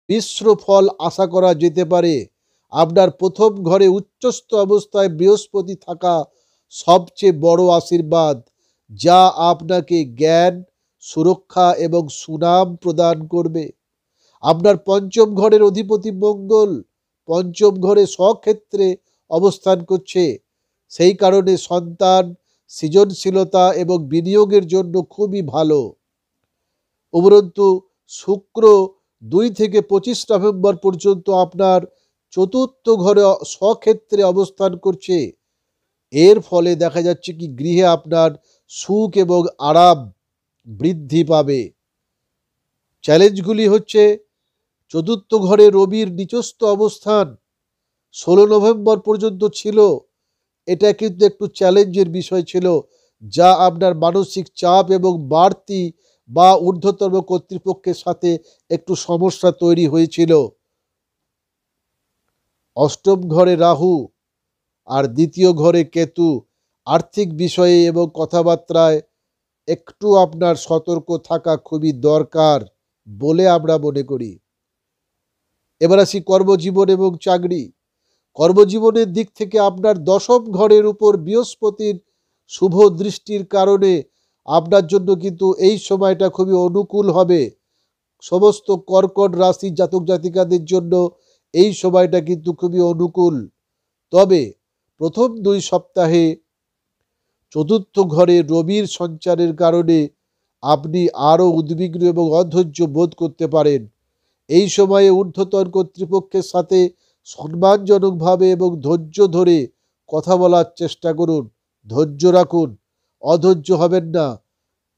মিশ্র ফল আশা করা যেতে পারে। আপনার প্রথম ঘরে উচ্চস্থ অবস্থায় বৃহস্পতি থাকা সবচেয়ে বড় আশীর্বাদ, যা আপনাকে জ্ঞান, সুরক্ষা এবং সুনাম প্রদান করবে। আপনার পঞ্চম ঘরের অধিপতি মঙ্গল পঞ্চম ঘরে স্বক্ষেত্রে অবস্থান করছে। সেই কারণে সন্তান, সৃজনশীলতা এবং বিনিয়োগের জন্য খুবই ভালো। উপরন্তু শুক্র 2 থেকে 25 নভেম্বর পর্যন্ত আপনার চতুর্থ ঘরে স্বক্ষেত্রে অবস্থান করছে। এর ফলে দেখা যাচ্ছে কি গৃহে আপনার সুখ এবং আরাম বৃদ্ধি পাবে। চ্যালেঞ্জগুলি হচ্ছে চতুর্থ ঘরে রবির নিচস্থ অবস্থান 16 নভেম্বর পর্যন্ত ছিল। এটা কিন্তু একটু চ্যালেঞ্জের বিষয় ছিল, যা আপনার মানসিক চাপ এবং বাড়তি বা ঊর্ধ্বতম কর্তৃপক্ষের সাথে একটু সমস্যা তৈরি হয়েছিল। অষ্টম ঘরে রাহু আর দ্বিতীয় ঘরে কেতু আর্থিক বিষয়ে এবং কথাবার্তায় একটু আপনার সতর্ক থাকা খুবই দরকার বলে আমরা মনে করি। এবার আসি কর্মজীবন এবং চাকরি। কর্মজীবনের দিক থেকে আপনার দশম ঘরের উপর বৃহস্পতির শুভ দৃষ্টির কারণে আপনার জন্য কিন্তু এই সময়টা খুবই অনুকূল হবে। সমস্ত কর্কট রাশির জাতক জাতিকাদের জন্য এই সময়টা কিন্তু খুবই অনুকূল। তবে প্রথম 2 সপ্তাহে চতুর্থ ঘরে রবির সঞ্চারের কারণে আপনি আরও উদ্বিগ্ন এবং অধৈর্য বোধ করতে পারেন। এই সময়ে ঊর্ধ্বতন কর্তৃপক্ষের সাথে সম্মানজনকভাবে এবং ধৈর্য ধরে কথা বলার চেষ্টা করুন। ধৈর্য রাখুন, অধৈর্য হবেন না।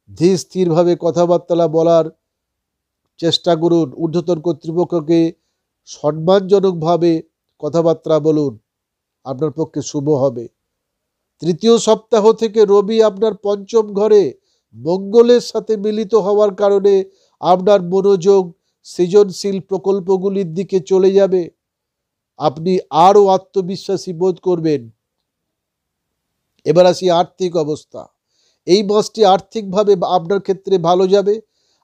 ধীর স্থিরভাবে কথাবার্তা বলার চেষ্টা করুন। ঊর্ধ্বতন কর্তৃপক্ষকে সম্মানজনকভাবে কথাবার্তা বলুন, আপনার পক্ষে শুভ হবে। তৃতীয় সপ্তাহ থেকে রবি আপনার পঞ্চম ঘরে মঙ্গলের সাথে মিলিত হওয়ার কারণে আপনার মনোযোগ সৃজনশীল প্রকল্পগুলির দিকে চলে যাবে। আপনি আরও আত্মবিশ্বাসী বোধ করবেন। এবার আসি আর্থিক অবস্থা। এই মাসটি আর্থিকভাবে আপনার ক্ষেত্রে ভালো যাবে।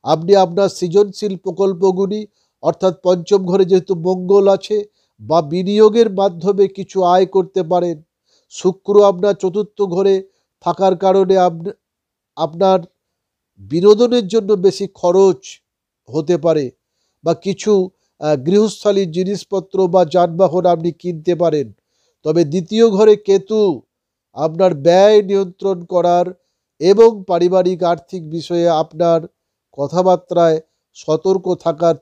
আপনি আপনার সৃজনশীল প্রকল্পগুলি অর্থাৎ পঞ্চম ঘরে যেহেতু মঙ্গল আছে বা বিনিয়োগের মাধ্যমে কিছু আয় করতে পারেন। শুক্র আপনার চতুর্থ ঘরে থাকার কারণে আপনার বিনোদনের জন্য বেশি খরচ হতে পারে বা কিছু গৃহস্থালির জিনিসপত্র বা যানবাহন আপনি কিনতে পারেন। তবে দ্বিতীয় ঘরে কেতু আপনার ব্যয় নিয়ন্ত্রণ করার এবং পারিবারিক আর্থিক বিষয়ে আপনার কথাবার্তায় সতর্ক থাকার